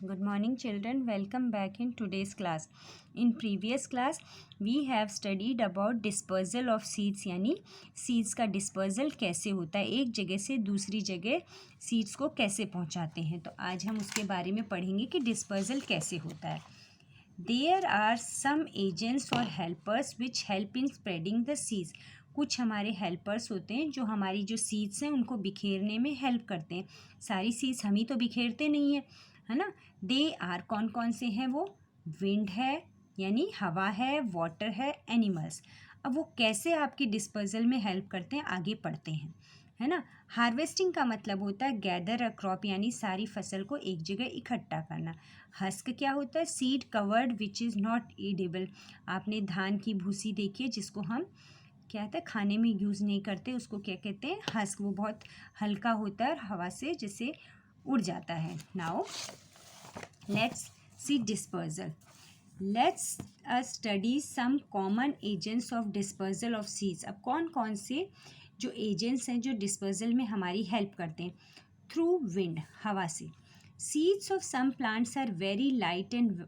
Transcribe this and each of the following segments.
Good morning children, welcome back in today's class. In previous class we have studied about dispersal of seeds यानी seeds का dispersal कैसे होता है, एक जगह से दूसरी जगह seeds को कैसे पहुंचाते हैं. तो आज हम उसके बारे में पढ़ेंगे कि dispersal कैसे होता है. There are some agents or helpers which help in spreading the seeds. कुछ हमारे हेल्पर्स होते हैं जो हमारी जो सीड्स हैं उनको बिखेरने में हेल्प करते हैं. सारी सीड्स हम ही तो बिखेरते नहीं हैं, है ना. दे आर कौन कौन से हैं वो? विंड है यानी हवा है, वाटर है, एनिमल्स. अब वो कैसे आपकी डिस्पर्जल में हेल्प करते हैं आगे पढ़ते हैं, है ना. हार्वेस्टिंग का मतलब होता है गैदर अ क्रॉप यानी सारी फसल को एक जगह इकट्ठा करना. हस्क क्या होता है? Seed covered which is not edible. आपने धान की भूसी देखी है जिसको हम क्या कहते हैं खाने में यूज़ नहीं करते, उसको क्या कहते हैं? हस्क. वो बहुत हल्का होता है और हवा से जैसे उड़ जाता है. Now let's see dispersal. Let's study some common agents of dispersal of seeds. अब कौन कौन से जो एजेंट्स हैं जो डिस्पर्जल में हमारी हेल्प करते हैं? थ्रू विंड, हवा से. Seeds of some plants are very light and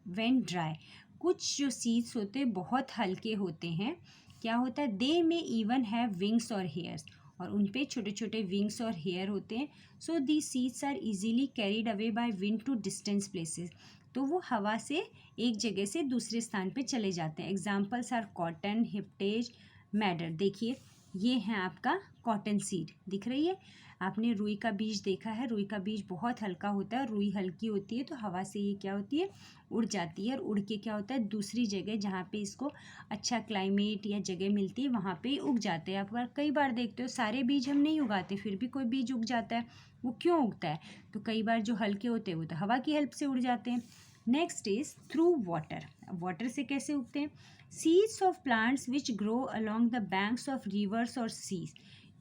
when dry. कुछ जो सीड्स होते हैं बहुत हल्के होते हैं. क्या होता है? दे में इवन हैव विंग्स और हेयर्स. और उन पे छोटे छोटे विंग्स और हेयर होते हैं. So the seeds are easily carried away by wind to distance places. तो वो हवा से एक जगह से दूसरे स्थान पे चले जाते हैं. Examples are cotton, hiptage, madder. देखिए ये है आपका कॉटन सीड, दिख रही है. आपने रुई का बीज देखा है. रुई का बीज बहुत हल्का होता है. रुई हल्की होती है तो हवा से ये क्या होती है? उड़ जाती है. और उड़ के क्या होता है? दूसरी जगह जहाँ पे इसको अच्छा क्लाइमेट या जगह मिलती है वहाँ पे उग जाते हैं. आप कई बार देखते हो सारे बीज हम नहीं उगाते, फिर भी कोई बीज उग जाता है. वो क्यों उगता है? तो कई बार जो हल्के होते हैं वो तो हवा की हेल्प से उड़ जाते हैं. Next is through water. Water से कैसे उगते हैं? Seeds of plants which grow along the banks of reverse और सीज.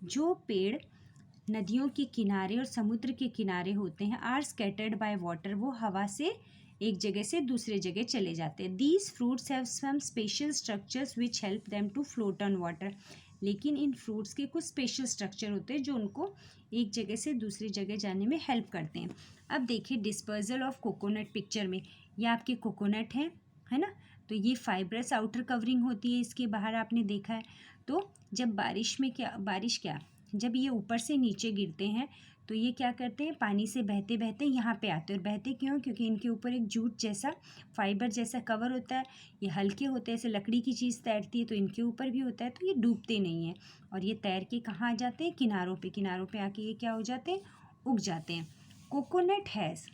जो पेड़ नदियों के किनारे और समुद्र के किनारे होते हैं आर स्कैटर्ड बाय वाटर. वो हवा से एक जगह से दूसरे जगह चले जाते हैं. These fruits have some special structures which help them to float on water. लेकिन इन फ्रूट्स के कुछ स्पेशल स्ट्रक्चर होते हैं जो उनको एक जगह से दूसरी जगह जाने में हेल्प करते हैं. अब देखिए डिस्पर्जल ऑफ कोकोनट पिक्चर में. ये आपके कोकोनट हैं, है ना. तो ये फाइब्रस आउटर कवरिंग होती है इसके बाहर, आपने देखा है. तो जब बारिश क्या जब ये ऊपर से नीचे गिरते हैं तो ये क्या करते हैं? पानी से बहते बहते यहाँ पे आते हैं. और बहते क्यों? क्योंकि इनके ऊपर एक जूट जैसा फाइबर जैसा कवर होता है. ये हल्के होते हैं, ऐसे लकड़ी की चीज़ तैरती है तो इनके ऊपर भी होता है, तो ये डूबते नहीं हैं. और ये तैर के कहाँ आ जाते हैं? किनारों पे. किनारों पे आके ये क्या हो जाते हैं? उग जाते हैं. Coconut has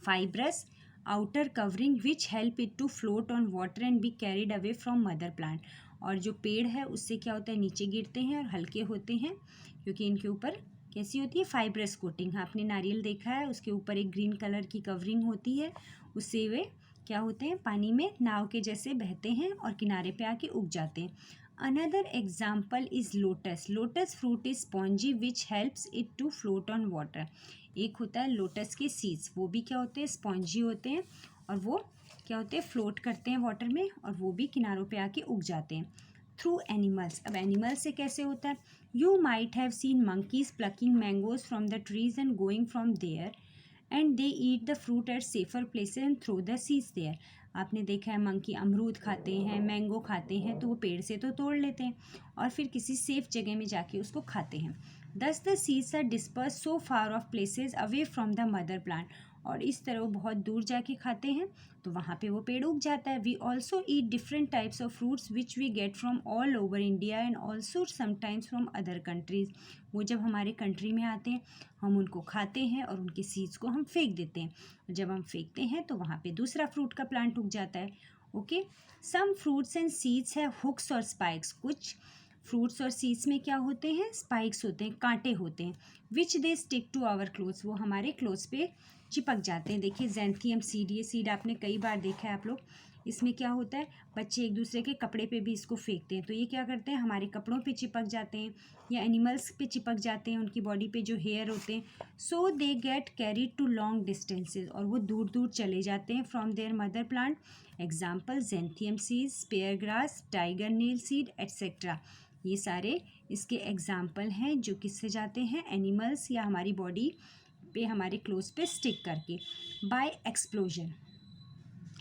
fibrous outer covering which help it to float on water and be carried away from mother plant. और जो पेड़ है उससे क्या होता है? नीचे गिरते हैं और हल्के होते हैं क्योंकि इनके ऊपर कैसी होती है? Fibrous coating. आपने नारियल देखा है, उसके ऊपर एक ग्रीन कलर की कवरिंग होती है. उससे वे क्या होते हैं? पानी में नाव के जैसे बहते हैं और किनारे पे आके उग जाते हैं. Another example is lotus. Lotus fruit is spongy which helps it to float on water. एक होता है लोटस के सीड्स, वो भी क्या होते हैं? स्पॉन्जी होते हैं और वो क्या होते हैं? फ्लोट करते हैं वाटर में और वो भी किनारों पे आके उग जाते हैं. Through animals. अब एनिमल्स से कैसे होता है? You might have seen monkeys plucking mangoes from the trees and going from there and they eat the fruit at safer places and throw the seeds there. आपने देखा है मंकी अमरूद खाते हैं, मैंगो खाते हैं, तो वो पेड़ से तो तोड़ लेते हैं और फिर किसी सेफ जगह में जाके उसको खाते हैं. Thus the seeds are disperse so far off places away from the mother plant. और इस तरह वो बहुत दूर जाके खाते हैं तो वहाँ पे वो पेड़ उग जाता है. We also eat different types of fruits which we get from all over India and also sometimes from other countries. वो जब हमारे कंट्री में आते हैं हम उनको खाते हैं और उनके सीड्स को हम फेंक देते हैं. जब हम फेंकते हैं तो वहाँ पे दूसरा फ्रूट का प्लांट उग जाता है. Okay. Some fruits and seeds है हुक्स और स्पाइक्स. कुछ फ्रूट्स और सीड्स में क्या होते हैं? स्पाइक्स होते हैं, कांटे होते हैं. Which they stick to our clothes. वो हमारे क्लोथ्स पे चिपक जाते हैं. देखिए ज़ैंथियम सीड, ये सीड आपने कई बार देखा है आप लोग. इसमें क्या होता है? बच्चे एक दूसरे के कपड़े पे भी इसको फेंकते हैं तो ये क्या करते हैं? हमारे कपड़ों पे चिपक जाते हैं या एनिमल्स पे चिपक जाते हैं, उनकी बॉडी पे जो हेयर होते हैं. So they get carried to long distances. और वो दूर दूर चले जाते हैं from their mother plant. Example xanthium seed, spear grass, tiger nail seed etcetera. ये सारे इसके एग्जाम्पल हैं जो किससे जाते हैं? एनिमल्स या हमारी बॉडी पे हमारे क्लोथ पे स्टिक करके। बाय एक्सप्लोजन,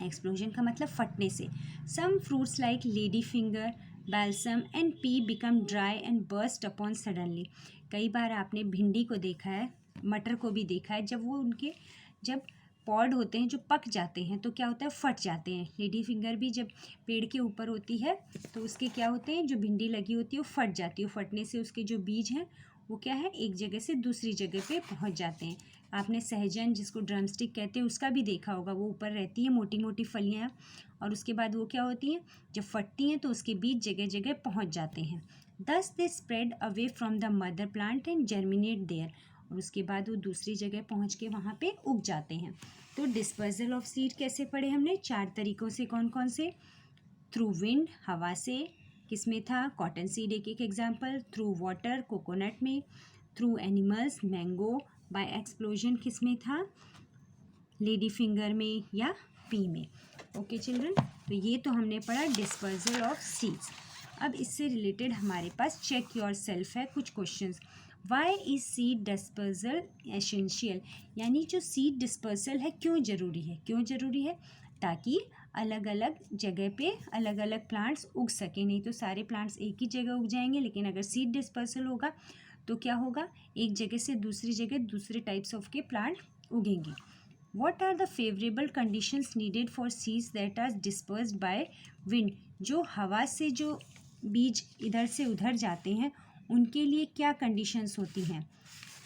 एक्सप्लोजन का मतलब फटने से। Some fruits like lady finger, balsam and pea become dry and burst upon suddenly. कई बार आपने भिंडी को देखा है, मटर को भी देखा है, जब पॉड होते हैं जो पक जाते हैं तो क्या होता है, फट जाते हैं। लेडी फिंगर भी जब पेड़ के ऊपर होती है तो उसके क्या होते हैं, जो भिंडी लगी होती है वो फट जाती है। फटने से उसके जो बीज हैं वो क्या है, एक जगह से दूसरी जगह पे पहुंच जाते हैं। आपने सहजन, जिसको ड्रमस्टिक कहते हैं, उसका भी देखा होगा। वो ऊपर रहती है मोटी मोटी फलियाँ, और उसके बाद वो क्या होती हैं, जब फटती हैं तो उसके बीज जगह जगह पहुंच जाते हैं। Thus they spread away from the mother plant and germinate there, और उसके बाद वो दूसरी जगह पहुंच के वहाँ पे उग जाते हैं। तो डिस्पर्जल ऑफ सीड कैसे पढ़े हमने, 4 तरीक़ों से। कौन कौन से? थ्रू विंड, हवा से, किसमें था, कॉटन सीड एक एग्जाम्पल। थ्रू वाटर, कोकोनट में। Through animals, mango. By explosion किसमें था, लेडी फिंगर में या पी में। ओके चिल्ड्रन, तो ये तो हमने पढ़ा डिस्पर्जल ऑफ सीड्स। अब इससे रिलेटेड हमारे पास चेक योर सेल्फ है कुछ questions. Why is seed dispersal essential, यानी जो सीड डिस्पर्सल है क्यों ज़रूरी है, क्यों ज़रूरी है, ताकि अलग अलग जगह पे अलग अलग प्लांट्स उग सकें। नहीं तो सारे प्लांट्स एक ही जगह उग जाएंगे, लेकिन अगर सीड डिस्पर्सल होगा तो क्या होगा, एक जगह से दूसरी जगह दूसरे टाइप्स ऑफ के plant उगेंगे। What are the favorable conditions needed for seeds that are dispersed by wind? जो हवा से जो बीज इधर से उधर जाते हैं उनके लिए क्या कंडीशंस होती हैं,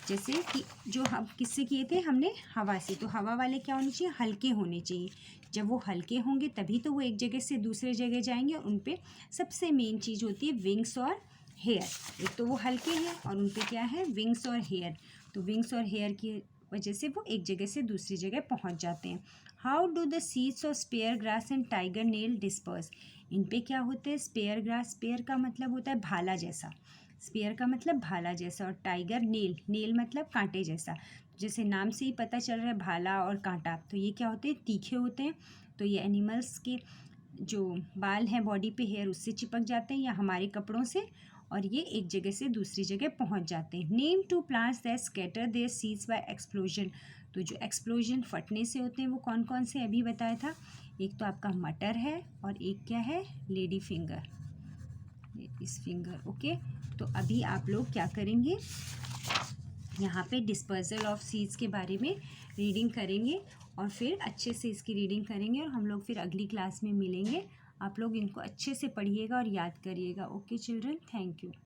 जैसे कि जो हम किससे किए थे हमने, हवा से। तो हवा वाले क्या होने चाहिए, हल्के होने चाहिए। जब वो हल्के होंगे तभी तो वो एक जगह से दूसरे जगह जाएंगे। उन पे सबसे मेन चीज़ होती है विंग्स और हेयर। एक तो वो हल्के हैं और उन पे क्या है, विंग्स और हेयर। तो विंग्स और हेयर की वजह से वो एक जगह से दूसरी जगह पहुंच जाते हैं। How do the seeds of spear grass and tiger nail disperse, इन पे क्या होते हैं, स्पेयर ग्रास, स्पेयर का मतलब होता है भाला जैसा, स्पेयर का मतलब भाला जैसा, और टाइगर नेल, नेल मतलब कांटे जैसा। जैसे नाम से ही पता चल रहा है भाला और कांटा, तो ये क्या होते हैं, तीखे होते हैं। तो ये एनिमल्स के जो बाल हैं बॉडी पे, हेयर, उससे चिपक जाते हैं या हमारे कपड़ों से, और ये एक जगह से दूसरी जगह पहुंच जाते हैं। Name 2 plants that scatter their seeds by explosion, तो जो एक्सप्लोजन फटने से होते हैं वो कौन कौन से अभी बताया था, एक तो आपका मटर है और एक क्या है, लेडी फिंगर, इस फिंगर। ओके, तो अभी आप लोग क्या करेंगे, यहाँ पे डिस्पर्जल ऑफ सीड्स के बारे में रीडिंग करेंगे और फिर अच्छे से इसकी रीडिंग करेंगे, और हम लोग फिर अगली क्लास में मिलेंगे। आप लोग इनको अच्छे से पढ़िएगा और याद करिएगा। Okay children, thank you.